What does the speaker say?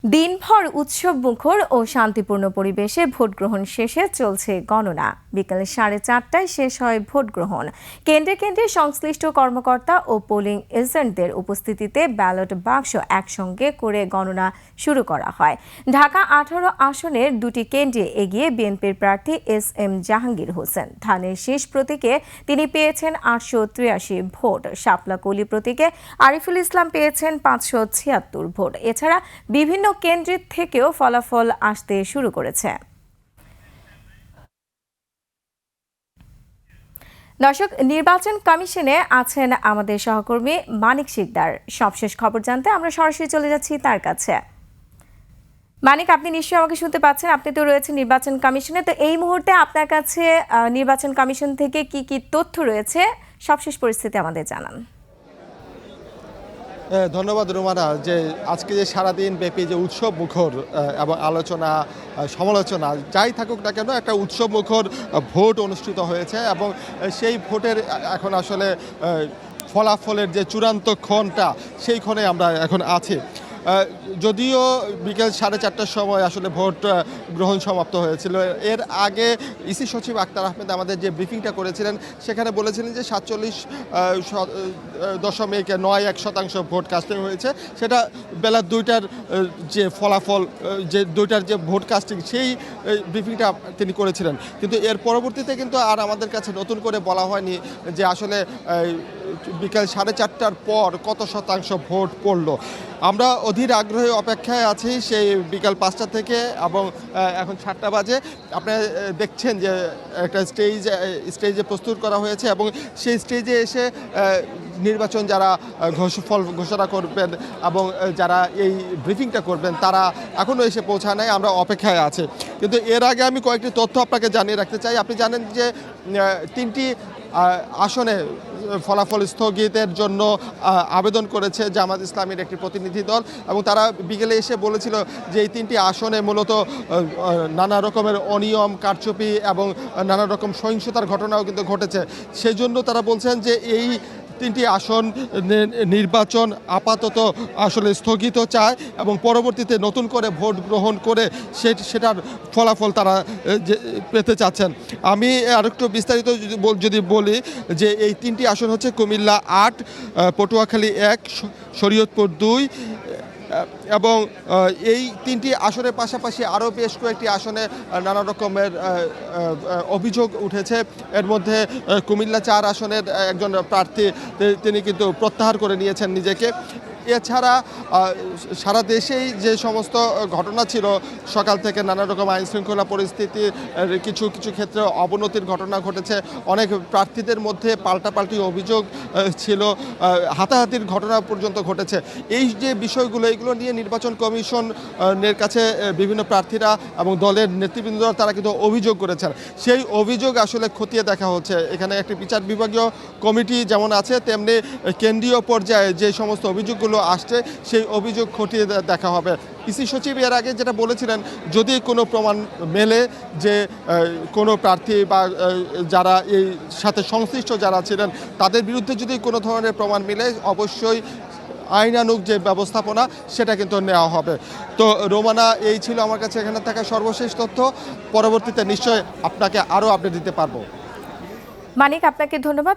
দিনভর উৎসব মুখর ও শান্তিপূর্ণ পরিবেশে ভোট গ্রহণ শেষে চলছে গণনা। বিকেল 4:30টায় শেষ হয় ভোট গ্রহণ। কেন্দ্রে কেন্দ্রে সংশ্লিষ্ট কর্মকর্তা ও পোলিং এজেন্টদের উপস্থিতিতে ব্যালট বাক্স একসঙ্গে করে গণনা শুরু করা হয়। ঢাকা 18 আসনের দুটি কেন্দ্রে এগিয়ে বিএনপির প্রার্থী এস.এম. জাহাঙ্গীর হোসেন। ধানের শীষ প্রতীকে তিনি পেয়েছেন 883 ভোট। শাপলা কলি প্রতীকে আরিফুল ইসলাম পেয়েছেন 576 ভোট। এছাড়া বিভিন্ন কেন্দ্রের থেকেও ফলাফল আসতে শুরু করেছে। দর্শক, নির্বাচন কমিশনে আছেন আমাদের সহকর্মী মানিক শিকদার। সবশেষ খবর জানতে আমরা সরাসরি চলে যাচ্ছি তার কাছে। মানিক, আপনি নিশ্চয়ই আমাকে শুনতে পাচ্ছেন। আপনি তো রয়েছেন নির্বাচন কমিশনে, তো এই মুহূর্তে আপনার কাছে নির্বাচন কমিশন থেকে কি কি তথ্য রয়েছে, সবশেষ পরিস্থিতি আমাদের জানান। ধন্যবাদ রোমানা। যে আজকে যে সারাদিন ব্যাপী যে উৎসব মুখর এবং আলোচনা সমালোচনা যাই থাকুক না কেন, একটা উৎসব মুখর ভোট অনুষ্ঠিত হয়েছে এবং সেই ভোটের এখন আসলে ফলাফলের যে চূড়ান্ত ক্ষণটা, সেই ক্ষণে আমরা এখন আছি। যদিও বিকেল 4:30টার সময় আসলে ভোট গ্রহণ সমাপ্ত হয়েছিল, এর আগে ইসি সচিব আক্তার আহমেদ আমাদের যে ব্রিফিংটা করেছিলেন সেখানে বলেছিলেন যে 47.91% ভোট কাস্টিং হয়েছে। সেটা বেলা 2টার যে ফলাফল, যে 2টার যে ভোট কাস্টিং, সেই ব্রিফিংটা তিনি করেছিলেন। কিন্তু এর পরবর্তীতে কিন্তু আর আমাদের কাছে নতুন করে বলা হয়নি যে আসলে বিকেল 4:30টার পর কত শতাংশ ভোট পড়লো। আমরা অধীর আগ্রহে অপেক্ষায় আছি সেই বিকাল 5টা থেকে, এবং এখন 7টা বাজে। আপনারা দেখছেন যে একটা স্টেজে প্রস্তুত করা হয়েছে এবং সেই স্টেজে এসে নির্বাচন যারা ফল ঘোষণা করবেন এবং যারা এই ব্রিফিংটা করবেন তারা এখনও এসে পৌঁছায় নাই। আমরা অপেক্ষায় আছি। কিন্তু এর আগে আমি কয়েকটি তথ্য আপনাকে জানিয়ে রাখতে চাই। আপনি জানেন যে 3টি আসনে ফলাফল স্থগিতের জন্য আবেদন করেছে জামাত ইসলামের একটি প্রতিনিধি দল, এবং তারা বিকেলে এসে বলেছিল যে এই 3টি আসনে মূলত নানা রকমের অনিয়ম, কারচুপি এবং নানা রকম সহিংসতার ঘটনাও কিন্তু ঘটেছে। সেই জন্য তারা বলছেন যে এই 3টি আসন নির্বাচন আপাতত আসলে স্থগিত চায় এবং পরবর্তীতে নতুন করে ভোট গ্রহণ করে সেটার ফলাফল তারা পেতে চাচ্ছেন। আমি আরেকটু বিস্তারিত যদি বলি যে এই 3টি আসন হচ্ছে কুমিল্লা 8, পটুয়াখালী 1, শরীয়তপুর 2, এবং এই 3টি আসনের পাশাপাশি আরও বেশ কয়েকটি আসনে নানা রকমের অভিযোগ উঠেছে। এর মধ্যে কুমিল্লা 4 আসনের একজন প্রার্থী তিনি কিন্তু প্রত্যাহার করে নিয়েছেন নিজেকে। এছাড়া সারা দেশেই যে সমস্ত ঘটনা ছিল, সকাল থেকে নানা রকম আইনশৃঙ্খলা পরিস্থিতি, কিছু কিছু ক্ষেত্রে অবনতির ঘটনা ঘটেছে। অনেক প্রার্থীদের মধ্যে পাল্টাপাল্টি অভিযোগ ছিল, হাতাহাতির ঘটনা পর্যন্ত ঘটেছে। এই যে বিষয়গুলো, এইগুলো নিয়ে নির্বাচন কমিশনের কাছে বিভিন্ন প্রার্থীরা এবং দলের নেতৃবৃন্দ তারা কিন্তু অভিযোগ করেছেন। সেই অভিযোগ আসলে খতিয়ে দেখা হচ্ছে। এখানে একটি বিচার বিভাগীয় কমিটি যেমন আছে, তেমনি কেন্দ্রীয় পর্যায়ে যে সমস্ত অভিযোগগুলো আসছে সেই অভিযোগ খতিয়ে দেখা হবে। ইসি সচিব এর আগে যেটা বলেছিলেন, যদি কোনো প্রমাণ মেলে যে কোনো প্রার্থী বা যারা এই সাথে সংশ্লিষ্ট যারা ছিলেন তাদের বিরুদ্ধে যদি কোনো ধরনের প্রমাণ মিলে, অবশ্যই আইনানুগ যে ব্যবস্থাপনা সেটা কিন্তু নেওয়া হবে। তো রোমানা, এই ছিল আমার কাছে এখানে থাকা সর্বশেষ তথ্য। পরবর্তীতে নিশ্চয়ই আপনাকে আরও আপডেট দিতে পারবো। মানিক, আপনাকে ধন্যবাদ।